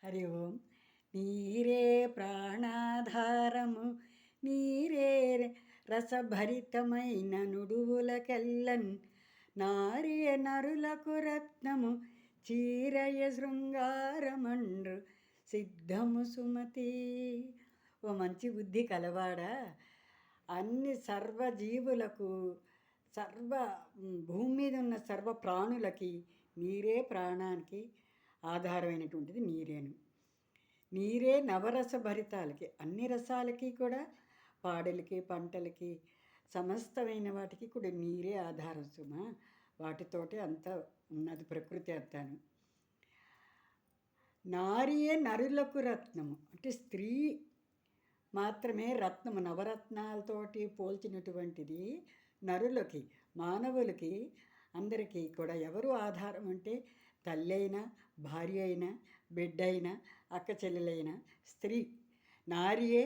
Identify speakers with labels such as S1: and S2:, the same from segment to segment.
S1: హరి ఓం. నీరే ప్రాణాధారము, నీరే రసభరితమైన నుడువులకెల్లన్, నారియ నరులకు రత్నము, చీరయ శృంగారమండ్రు సిద్ధము సుమతి. ఓ మంచి బుద్ధి కలవాడా, అన్ని సర్వజీవులకు, సర్వ భూమి మీద ఉన్న సర్వ ప్రాణులకి నీరే ప్రాణానికి ఆధారమైనటువంటిది నీరేను. నీరే నవరస భరితాలకి, అన్ని రసాలకి కూడా, పాడలకి, పంటలకి, సమస్తమైన వాటికి కూడా నీరే ఆధారం సుమా. వాటితోటే అంత ఉన్నది ప్రకృతి అంతాను. నారియే నరులకు రత్నము, అంటే స్త్రీ మాత్రమే రత్నము, నవరత్నాలతోటి పోల్చినటువంటిది నరులకి, మానవులకి, అందరికీ కూడా ఎవరు ఆధారం అంటే తల్లి అయినా, భార్య అయినా, బిడ్డ అయినా, అక్క చెల్లెలైనా స్త్రీ. నారియే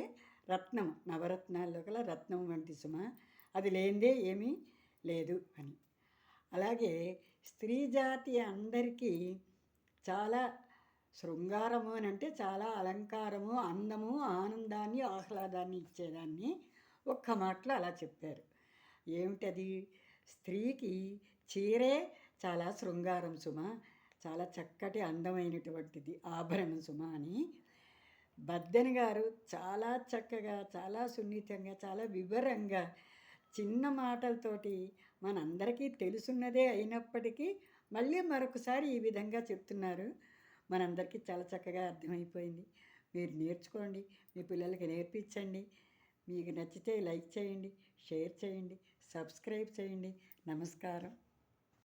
S1: రత్నం, నవరత్నాల్లో గల రత్నం వంటి సుమ, అది లేనిదే ఏమీ లేదు అని. అలాగే స్త్రీ జాతి అందరికీ చాలా శృంగారము అని అంటే చాలా అలంకారము, అందము, ఆనందాన్ని, ఆహ్లాదాన్ని ఇచ్చేదాన్ని ఒక్క మాటలో అలా చెప్పారు. ఏమిటది? స్త్రీకి చీరే చాలా శృంగారం సుమ, చాలా చక్కటి అందమైనటువంటిది ఆభరణం సుమ అని బద్దెన గారు చాలా చక్కగా, చాలా సున్నితంగా, చాలా వివరంగా, చిన్న మాటలతోటి మనందరికీ తెలుసున్నదే అయినప్పటికీ మళ్ళీ మరొకసారి ఈ విధంగా చెప్తున్నారు. మనందరికీ చాలా చక్కగా అర్థమైపోయింది. మీరు నేర్చుకోండి, మీ పిల్లలకి నేర్పించండి. మీకు నచ్చితే లైక్ చేయండి, షేర్ చేయండి, సబ్స్క్రైబ్ చేయండి. నమస్కారం.